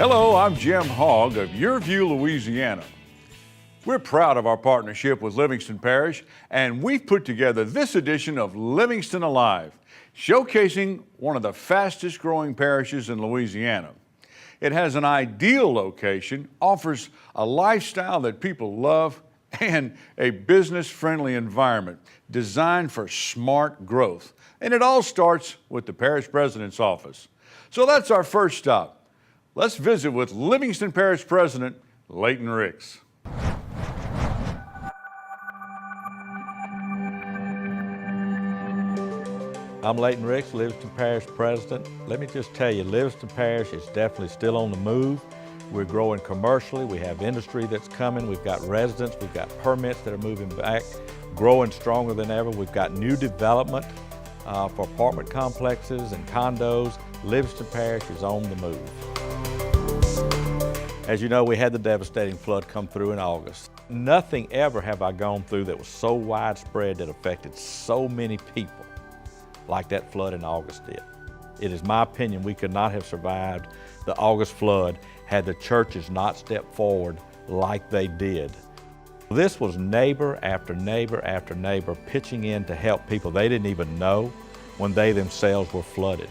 Hello, I'm Jim Hogg of Your View, Louisiana. We're proud of our partnership with Livingston Parish, and we've put together this edition of Livingston Alive, showcasing one of the fastest growing parishes in Louisiana. It has an ideal location, offers a lifestyle that people love, and a business-friendly environment designed for smart growth. And it all starts with the parish president's office. So that's our first stop. Let's visit with Livingston Parish President Leighton Ricks. I'm Leighton Ricks, Livingston Parish President. Let me just tell you, Livingston Parish is definitely still on the move. We're growing commercially. We have industry that's coming. We've got residents. We've got permits that are moving back, growing stronger than ever. We've got new development for apartment complexes and condos. Livingston Parish is on the move. As you know, we had the devastating flood come through in August. Nothing ever have I gone through that was so widespread that affected so many people like that flood in August did. It is my opinion we could not have survived the August flood had the churches not stepped forward like they did. This was neighbor after neighbor after neighbor pitching in to help people they didn't even know when they themselves were flooded.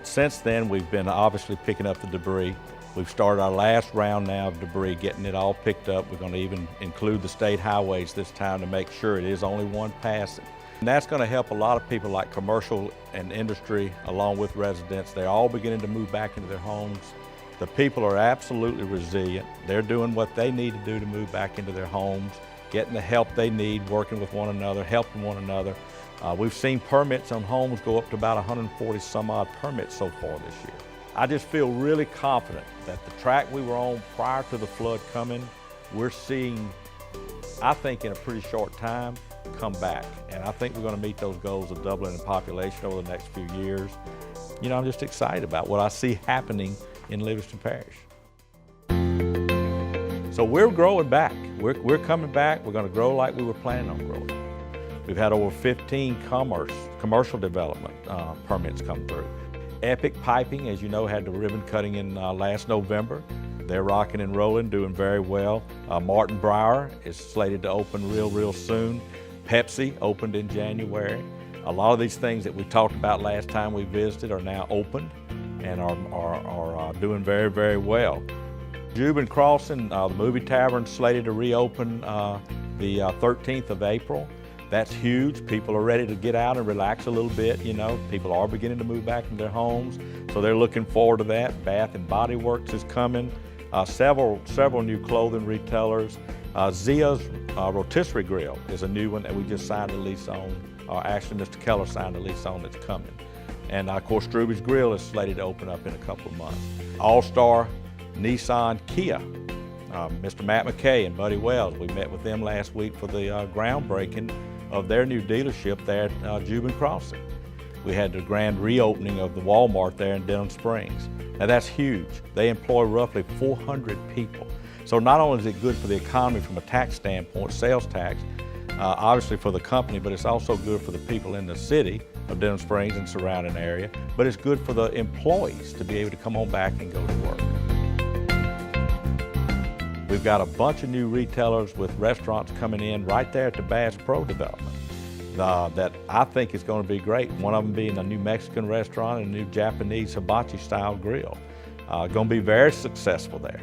Since then, we've been obviously picking up the debris. We've started our last round now of debris, getting it all picked up. We're going to even include the state highways this time to make sure it is only one passing. And that's going to help a lot of people like commercial and industry along with residents. They're all beginning to move back into their homes. The people are absolutely resilient. They're doing what they need to do to move back into their homes, getting the help they need, working with one another, helping one another. We've seen permits on homes go up to about 140 some odd permits so far this year. I just feel really confident that the track we were on prior to the flood coming, we're seeing, I think in a pretty short time, come back. And I think we're going to meet those goals of doubling in population over the next few years. You know, I'm just excited about what I see happening in Livingston Parish. So we're growing back. We're coming back. We're going to grow like we were planning on growing. We've had over 15 commercial development permits come through. Epic Piping, as you know, had the ribbon cutting in last November. They're rocking and rolling, doing very well. Martin Brower is slated to open real soon. Pepsi opened in January. A lot of these things that we talked about last time we visited are now open and are doing very well. Jubin Crossing, the movie tavern, slated to reopen the 13th of April. That's huge. People are ready to get out and relax a little bit, you know. People are beginning to move back into their homes, so they're looking forward to that. Bath and Body Works is coming. Several new clothing retailers. Zia's Rotisserie Grill is a new one that we just signed a lease on. Actually, Mr. Keller signed a lease on that's coming. And of course, Struby's Grill is slated to open up in a couple of months. All-Star, Nissan, Kia. Mr. Matt McKay and Buddy Wells, we met with them last week for the groundbreaking of their new dealership there at Jubin Crossing. We had the grand reopening of the Walmart there in Denham Springs. Now that's huge. They employ roughly 400 people. So not only is it good for the economy from a tax standpoint, sales tax, obviously for the company, but it's also good for the people in the city of Denham Springs and surrounding area, but it's good for the employees to be able to come on back and go to work. We've got a bunch of new retailers with restaurants coming in right there at the Bass Pro development that I think is going to be great. One of them being a new Mexican restaurant and a new Japanese hibachi style grill. Going to be very successful there.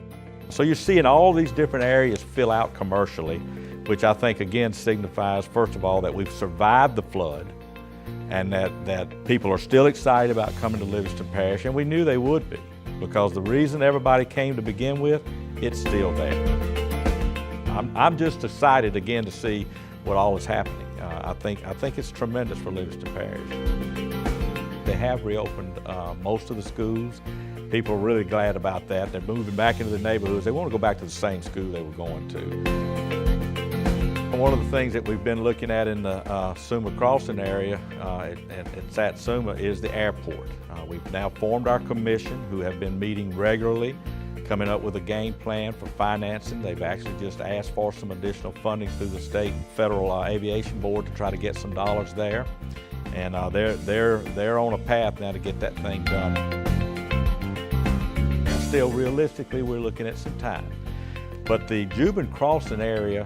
So you're seeing all these different areas fill out commercially, which I think again signifies, first of all, that we've survived the flood and that people are still excited about coming to Livingston Parish, and we knew they would be, because the reason everybody came to begin with, it's still there. I'm just excited again to see what all is happening. I think it's tremendous for Livingston Parish. They have reopened most of the schools. People are really glad about that. They're moving back into the neighborhoods. They want to go back to the same school they were going to. One of the things that we've been looking at in the Suma Crossing area at Satsuma is the airport. We've now formed our commission, who have been meeting regularly, coming up with a game plan for financing. They've actually just asked for some additional funding through the state and federal aviation board to try to get some dollars there. And they're on a path now to get that thing done. still realistically, we're looking at some time. But the Juban Crossing area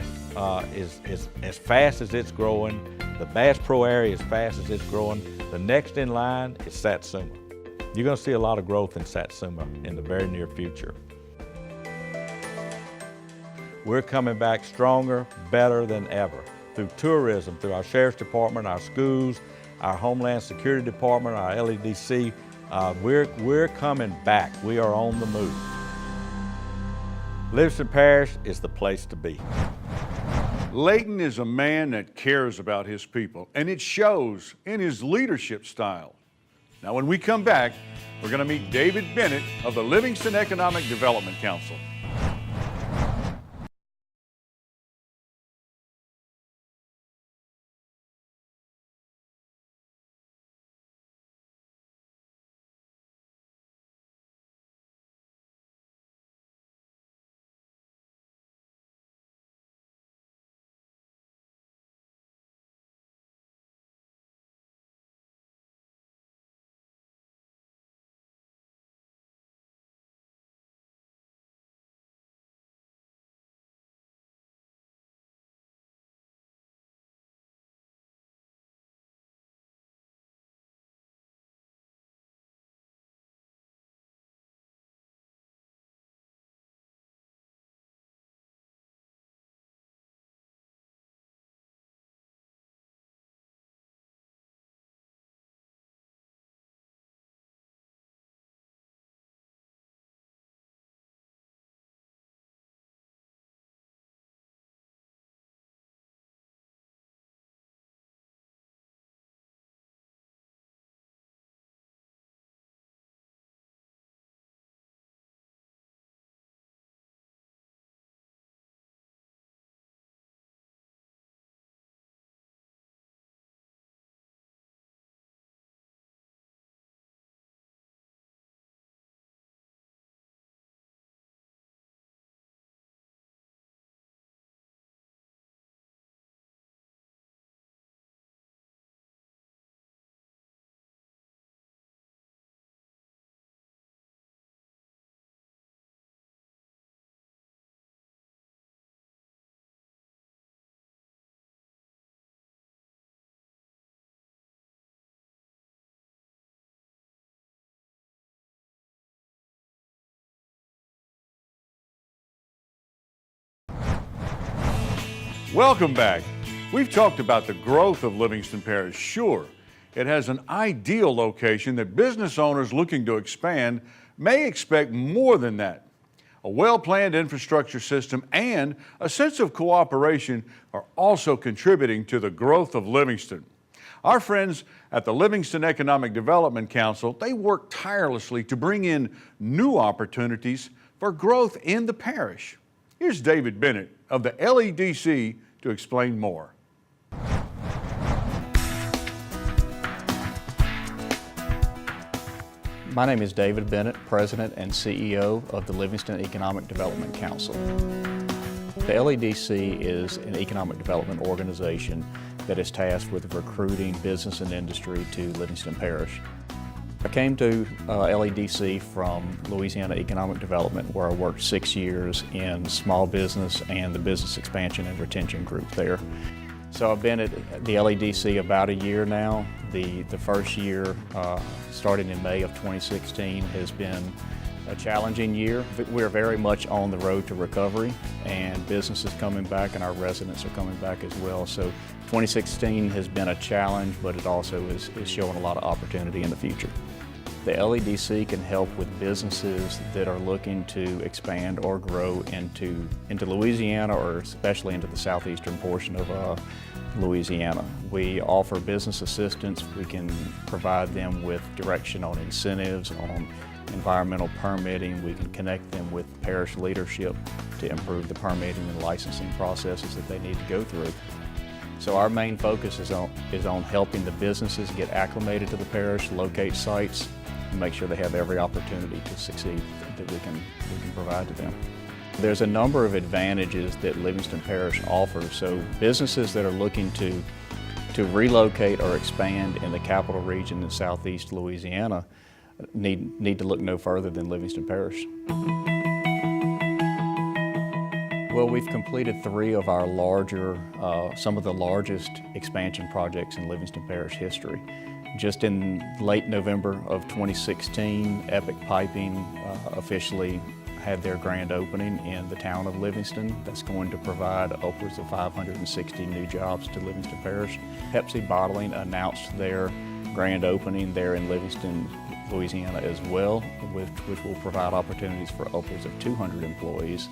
is as fast as it's growing. The Bass Pro area as fast as it's growing. The next in line is Satsuma. You're going to see a lot of growth in Satsuma in the very near future. We're coming back stronger, better than ever through tourism, through our Sheriff's Department, our schools, our Homeland Security Department, our LEDC. We're coming back. We are on the move. Livingston Parish is the place to be. Leighton is a man that cares about his people, and it shows in his leadership style. Now, when we come back, we're going to meet David Bennett of the Livingston Economic Development Council. Welcome back. We've talked about the growth of Livingston Parish. Sure, it has an ideal location that business owners looking to expand may expect more than that. A well-planned infrastructure system and a sense of cooperation are also contributing to the growth of Livingston. Our friends at the Livingston Economic Development Council, they work tirelessly to bring in new opportunities for growth in the parish. Here's David Bennett of the LEDC to explain more. My name is David Bennett, President and CEO of the Livingston Economic Development Council. The LEDC is an economic development organization that is tasked with recruiting business and industry to Livingston Parish. I came to LEDC from Louisiana Economic Development, where I worked 6 years in small business and the business expansion and retention group there. So I've been at the LEDC about a year now. The first year, starting in May of 2016, has been a challenging year. We're very much on the road to recovery, and business is coming back and our residents are coming back as well. So 2016 has been a challenge, but it also is showing a lot of opportunity in the future. The LEDC can help with businesses that are looking to expand or grow into Louisiana, or especially into the southeastern portion of Louisiana. We offer business assistance. We can provide them with direction on incentives, on environmental permitting. We can connect them with parish leadership to improve the permitting and licensing processes that they need to go through. So our main focus is on helping the businesses get acclimated to the parish, locate sites, and make sure they have every opportunity to succeed that we can provide to them. There's a number of advantages that Livingston Parish offers. So businesses that are looking to relocate or expand in the capital region in southeast Louisiana, need to look no further than Livingston Parish. Well, we've completed 3 of our larger, some of the largest expansion projects in Livingston Parish history. Just in late November of 2016, Epic Piping officially had their grand opening in the town of Livingston. That's going to provide upwards of 560 new jobs to Livingston Parish. Pepsi Bottling announced their grand opening there in Livingston, Louisiana as well, which will provide opportunities for upwards of 200 employees.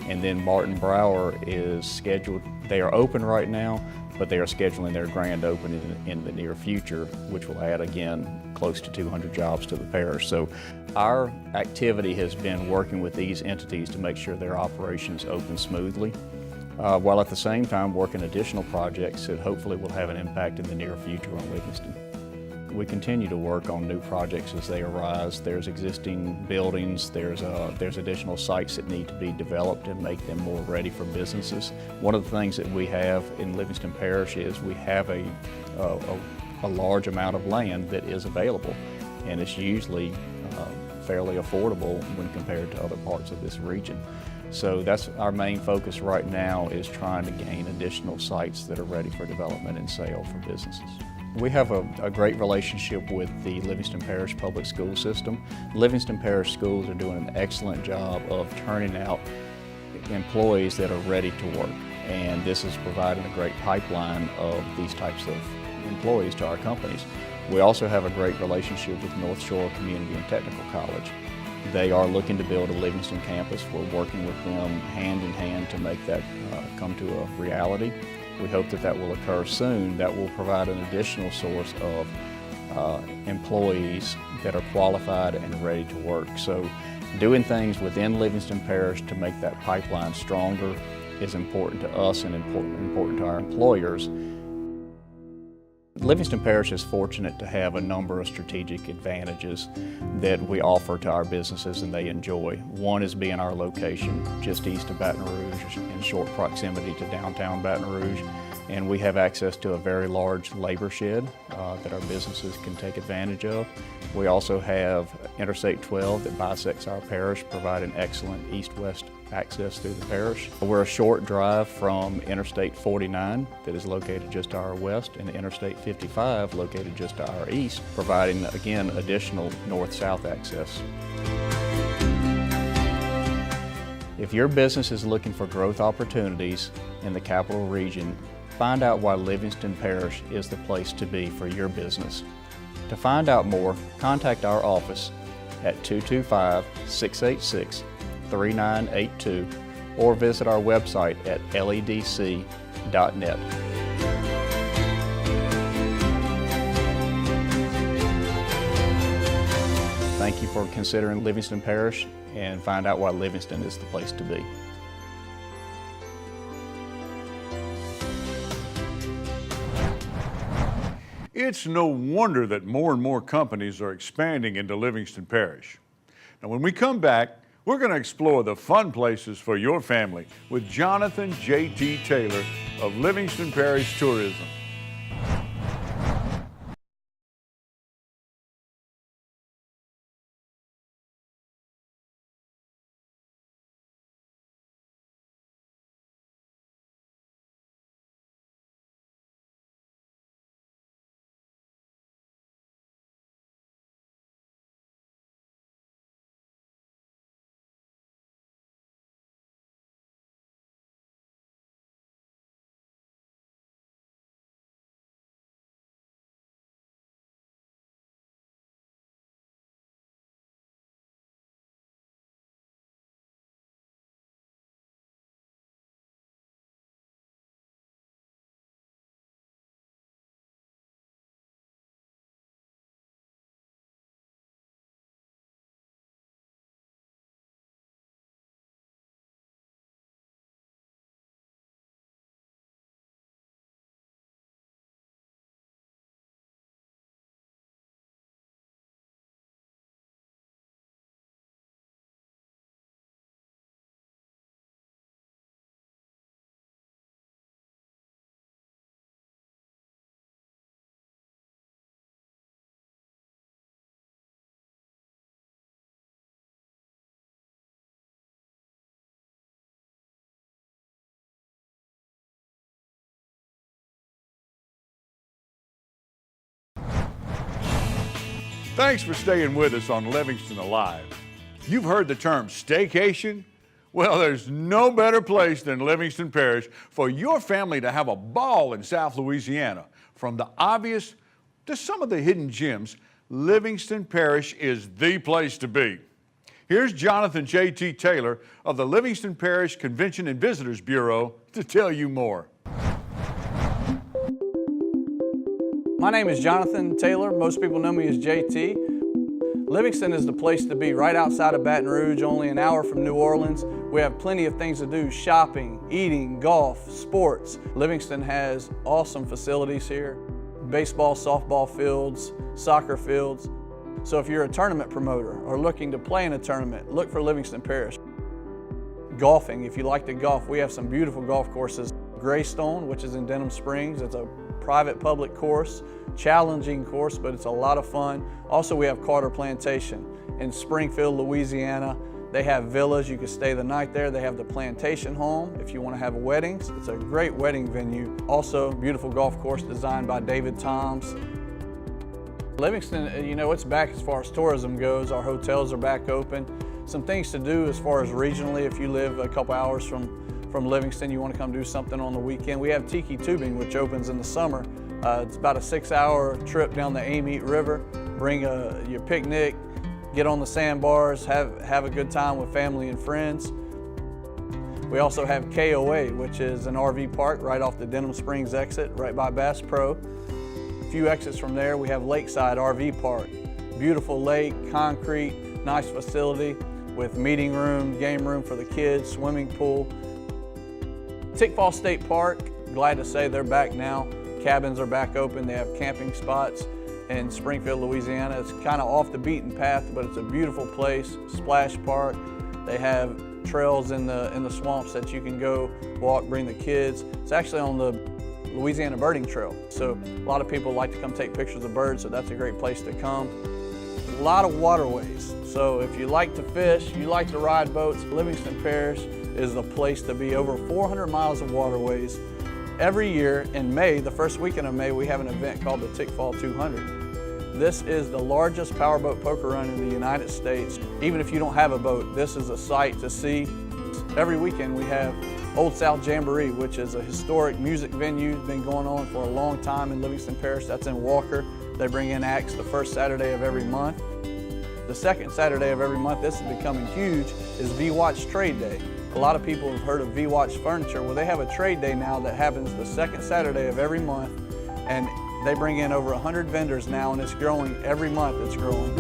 And then Martin Brower is scheduled, they are open right now, but they are scheduling their grand opening in the near future, which will add again close to 200 jobs to the parish. So our activity has been working with these entities to make sure their operations open smoothly, while at the same time working additional projects that hopefully will have an impact in the near future on Livingston. We continue to work on new projects as they arise. There's existing buildings, there's additional sites that need to be developed and make them more ready for businesses. One of the things that we have in Livingston Parish is we have a large amount of land that is available, and it's usually fairly affordable when compared to other parts of this region. So that's our main focus right now, is trying to gain additional sites that are ready for development and sale for businesses. We have a great relationship with the Livingston Parish Public School System. Livingston Parish schools are doing an excellent job of turning out employees that are ready to work, and this is providing a great pipeline of these types of employees to our companies. We also have a great relationship with North Shore Community and Technical College. They are looking to build a Livingston campus. We're working with them hand in hand to make that come to a reality. We hope that that will occur soon. That will provide an additional source of employees that are qualified and ready to work. So doing things within Livingston Parish to make that pipeline stronger is important to us and important to our employers. Livingston Parish is fortunate to have a number of strategic advantages that we offer to our businesses and they enjoy. One is being our location just east of Baton Rouge, in short proximity to downtown Baton Rouge, and we have access to a very large labor shed that our businesses can take advantage of. We also have Interstate 12 that bisects our parish, providing excellent east-west access through the parish. We're a short drive from Interstate 49 that is located just to our west, and Interstate 55 located just to our east, providing again additional north-south access. If your business is looking for growth opportunities in the capital region, find out why Livingston Parish is the place to be for your business. To find out more, contact our office at 225-686-3982 or visit our website at ledc.net. Thank you for considering Livingston Parish, and find out why Livingston is the place to be. It's no wonder that more and more companies are expanding into Livingston Parish. Now, when we come back, we're going to explore the fun places for your family with Jonathan J.T. Taylor of Livingston Parish Tourism. Thanks for staying with us on Livingston Alive. You've heard the term staycation. Well, there's no better place than Livingston Parish for your family to have a ball in South Louisiana. From the obvious to some of the hidden gems, Livingston Parish is the place to be. Here's Jonathan J.T. Taylor of the Livingston Parish Convention and Visitors Bureau to tell you more. My name is Jonathan Taylor. Most people know me as JT. Livingston is the place to be, right outside of Baton Rouge, only an hour from New Orleans. We have plenty of things to do: shopping, eating, golf, sports. Livingston has awesome facilities here: baseball, softball fields, soccer fields. So if you're a tournament promoter or looking to play in a tournament, look for Livingston Parish. Golfing, if you like to golf, we have some beautiful golf courses. Greystone, which is in Denham Springs, it's a private public course, challenging course, but it's a lot of fun. Also, we have Carter Plantation in Springfield, Louisiana. They have villas, you can stay the night there. They have the Plantation Home if you want to have weddings. It's a great wedding venue. Also, beautiful golf course designed by David Toms. Livingston, you know, it's back as far as tourism goes. Our hotels are back open. Some things to do as far as regionally, if you live a couple hours from Livingston, you want to come do something on the weekend. We have Tiki Tubing, which opens in the summer. It's about a 6-hour trip down the Amite River. Bring your picnic, get on the sandbars, have a good time with family and friends. We also have KOA, which is an RV park right off the Denham Springs exit, right by Bass Pro. A few exits from there, we have Lakeside RV Park. Beautiful lake, concrete, nice facility with meeting room, game room for the kids, swimming pool. Tickfall State Park, glad to say they're back now. Cabins are back open. They have camping spots in Springfield, Louisiana. It's kind of off the beaten path, but it's a beautiful place. Splash Park. They have trails in the swamps that you can go walk, bring the kids. It's actually on the Louisiana Birding Trail. So a lot of people like to come take pictures of birds, so that's a great place to come. A lot of waterways. So if you like to fish, you like to ride boats, Livingston Parish is the place to be. Over 400 miles of waterways. Every year in May, the first weekend of May, we have an event called the Tickfall 200. This is the largest powerboat poker run in the United States. Even if you don't have a boat, this is a sight to see. Every weekend we have Old South Jamboree, which is a historic music venue, been going on for a long time in Livingston Parish. That's in Walker. They bring in acts the first Saturday of every month. The second Saturday of every month, this is becoming huge, is V-Watch Trade Day. A lot of people have heard of V-Watch Furniture. Well, they have a trade day now that happens the second Saturday of every month, and they bring in over 100 vendors now, and it's growing every month. It's growing.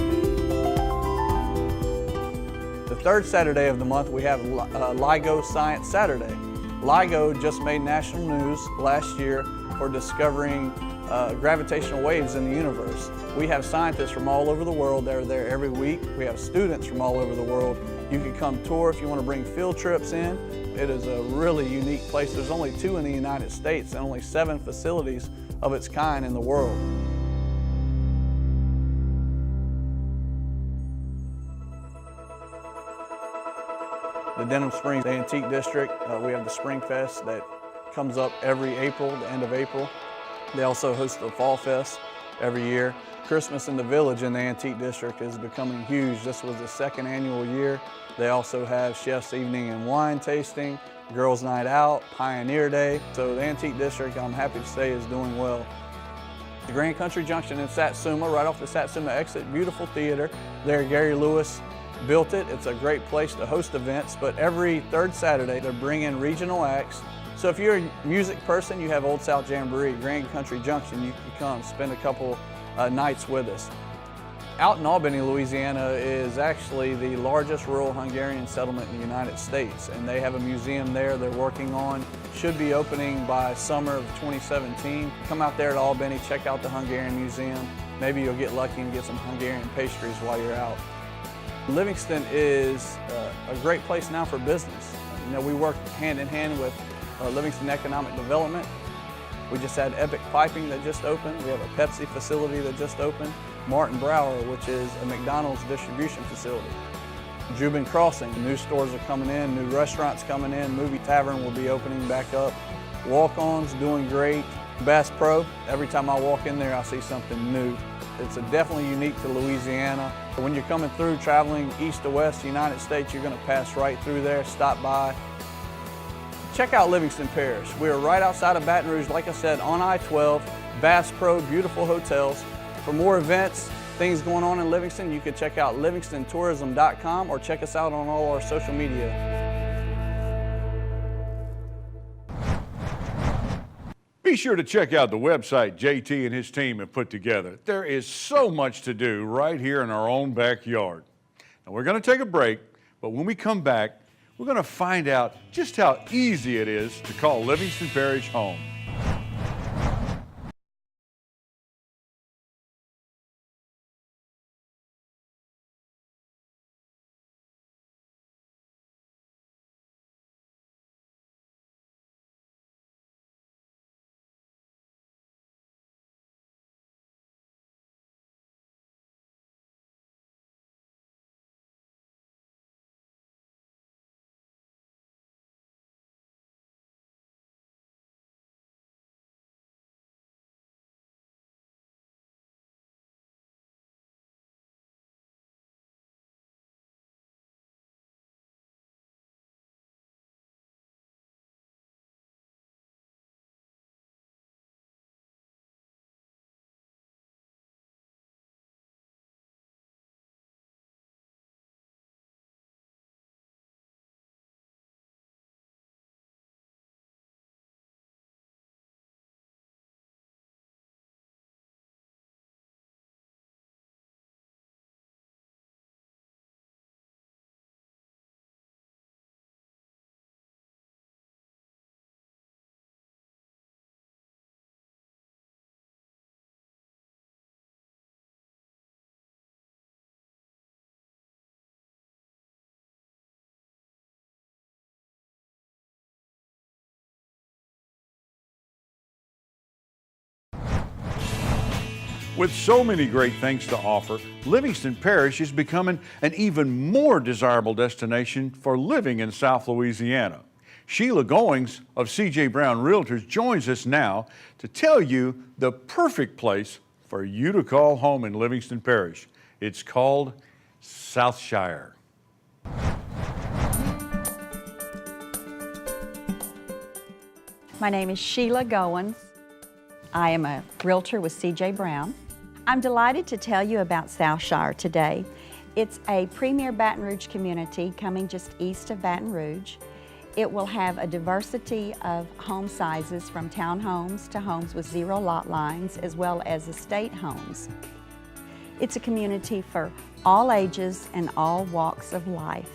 The third Saturday of the month, we have LIGO Science Saturday. LIGO just made national news last year for discovering gravitational waves in the universe. We have scientists from all over the world that are there every week. We have students from all over the world. You can come tour if you want to bring field trips in. It is a really unique place. There's only 2 in the United States and only 7 facilities of its kind in the world. The Denham Springs Antique District, we have the Spring Fest that comes up every April, the end of April. They also host the Fall Fest every year. Christmas in the Village in the Antique District is becoming huge. This was the 2nd annual year. They also have Chef's Evening and Wine Tasting, Girls Night Out, Pioneer Day. So the Antique District, I'm happy to say, is doing well. The Grand Country Junction in Satsuma, right off the Satsuma exit, beautiful theater. There, Gary Lewis built it. It's a great place to host events, but every 3rd Saturday, they're bringing regional acts. So if you're a music person, you have Old South Jamboree, Grand Country Junction, you can come spend a couple nights with us. Out in Albany, Louisiana is actually the largest rural Hungarian settlement in the United States, and they have a museum there they're working on. Should be opening by summer of 2017. Come out there to Albany, check out the Hungarian Museum. Maybe you'll get lucky and get some Hungarian pastries while you're out. Livingston is a great place now for business. You know, we work hand in hand with Livingston Economic Development. We just had Epic Piping that just opened. We have a Pepsi facility that just opened. Martin Brower, which is a McDonald's distribution facility. Jubin Crossing, new stores are coming in, new restaurants coming in, Movie Tavern will be opening back up. Walk-On's doing great. Bass Pro, every time I walk in there, I see something new. It's definitely unique to Louisiana. When you're coming through, traveling east to west United States, you're gonna pass right through there, stop by. Check out Livingston Parish. We're right outside of Baton Rouge, like I said, on I-12, Bass Pro, beautiful hotels. For more events, things going on in Livingston, you can check out LivingstonTourism.com or check us out on all our social media. Be sure to check out the website JT and his team have put together. There is so much to do right here in our own backyard. Now we're going to take a break, but when we come back, we're going to find out just how easy it is to call Livingston Parish home. With so many great things to offer, Livingston Parish is becoming an even more desirable destination for living in South Louisiana. Sheila Goings of CJ Brown Realtors joins us now to tell you the perfect place for you to call home in Livingston Parish. It's called Southshire. My name is Sheila Goins. I am a realtor with CJ Brown. I'm delighted to tell you about Southshire today. It's a premier Baton Rouge community coming just east of Baton Rouge. It will have a diversity of home sizes from townhomes to homes with zero lot lines, as well as estate homes. It's a community for all ages and all walks of life.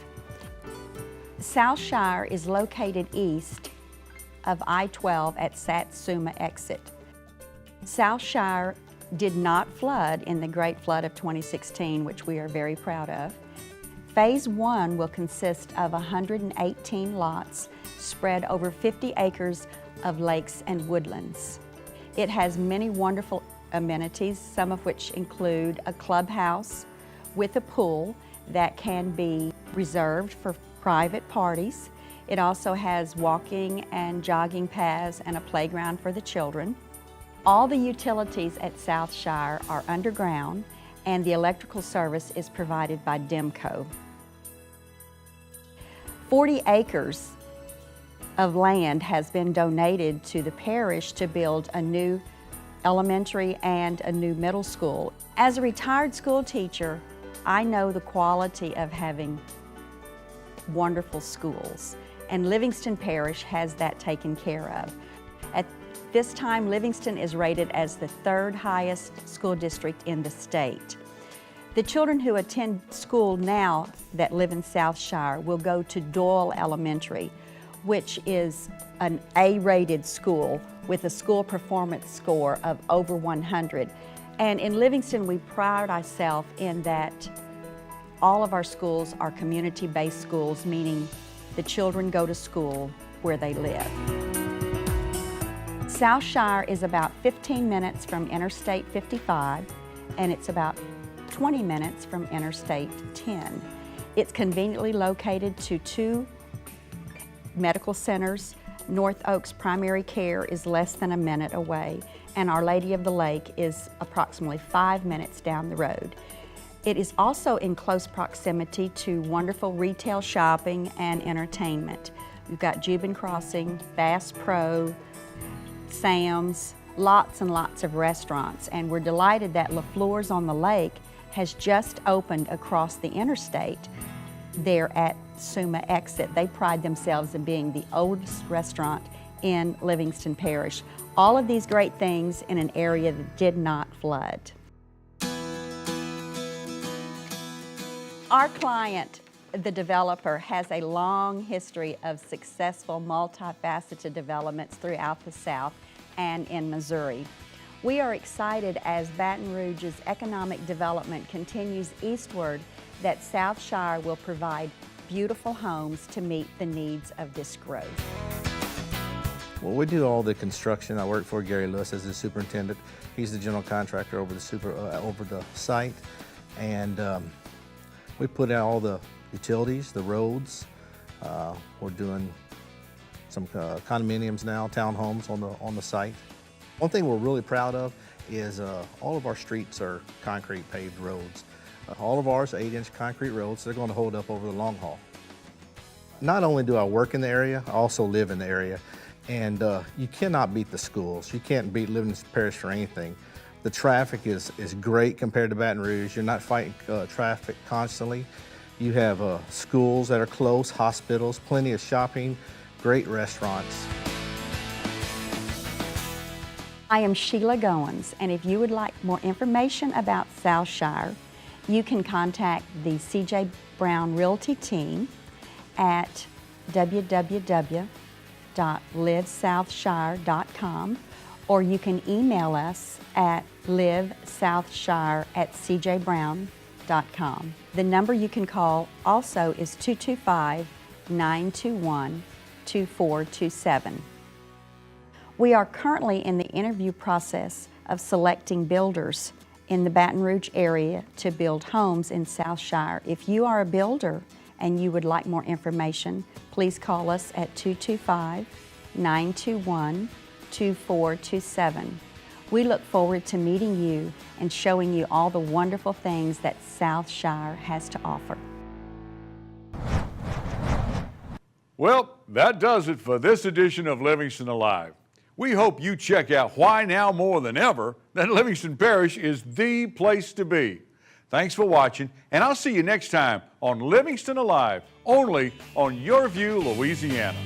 Southshire is located east of I-12 at Satsuma exit. Southshire did not flood in the Great Flood of 2016, which we are very proud of. Phase 1 will consist of 118 lots spread over 50 acres of lakes and woodlands. It has many wonderful amenities, some of which include a clubhouse with a pool that can be reserved for private parties. It also has walking and jogging paths and a playground for the children. All the utilities at Southshire are underground, and the electrical service is provided by Demco. 40 acres of land has been donated to the parish to build a new elementary and a new middle school. As a retired school teacher, I know the quality of having wonderful schools, and Livingston Parish has that taken care of. At this time, Livingston is rated as the 3rd highest school district in the state. The children who attend school now that live in Southshire will go to Doyle Elementary, which is an A-rated school with a school performance score of over 100. And in Livingston, we pride ourselves in that all of our schools are community-based schools, meaning the children go to school where they live. Southshire is about 15 minutes from Interstate 55, and it's about 20 minutes from Interstate 10. It's conveniently located to 2 medical centers, North Oaks Primary Care is less than a minute away, and Our Lady of the Lake is approximately 5 minutes down the road. It is also in close proximity to wonderful retail shopping and entertainment. We've got Juban Crossing, Bass Pro, Sam's, lots and lots of restaurants, and we're delighted that LaFleur's on the Lake has just opened across the interstate there at Suma Exit. They pride themselves in being the oldest restaurant in Livingston Parish. All of these great things in an area that did not flood. Our client, the developer, has a long history of successful multifaceted developments throughout the South and in Missouri. We are excited as Baton Rouge's economic development continues eastward that South Shire will provide beautiful homes to meet the needs of this growth. Well, we do all the construction. I work for Gary Lewis as the superintendent. He's the general contractor over the site, and we put out all the utilities, the roads. We're doing some condominiums now, townhomes on the site. One thing we're really proud of is all of our streets are concrete paved roads. All of ours are 8-inch concrete roads. They're going to hold up over the long haul. Not only do I work in the area, I also live in the area. And you cannot beat the schools. You can't beat Livingston Parish for anything. The traffic is great compared to Baton Rouge. You're not fighting traffic constantly. You have schools that are close, hospitals, plenty of shopping, great restaurants. I am Sheila Goins, and if you would like more information about South Shire, you can contact the C.J. Brown Realty team at www.livesouthshire.com, or you can email us at livesouthshire@cjbrown.com. The number you can call also is 225-921-2427. We are currently in the interview process of selecting builders in the Baton Rouge area to build homes in South Shire. If you are a builder and you would like more information, please call us at 225-921-2427. We look forward to meeting you and showing you all the wonderful things that South Shire has to offer. Well, that does it for this edition of Livingston Alive. We hope you check out why now more than ever that Livingston Parish is the place to be. Thanks for watching, and I'll see you next time on Livingston Alive, only on Your View, Louisiana.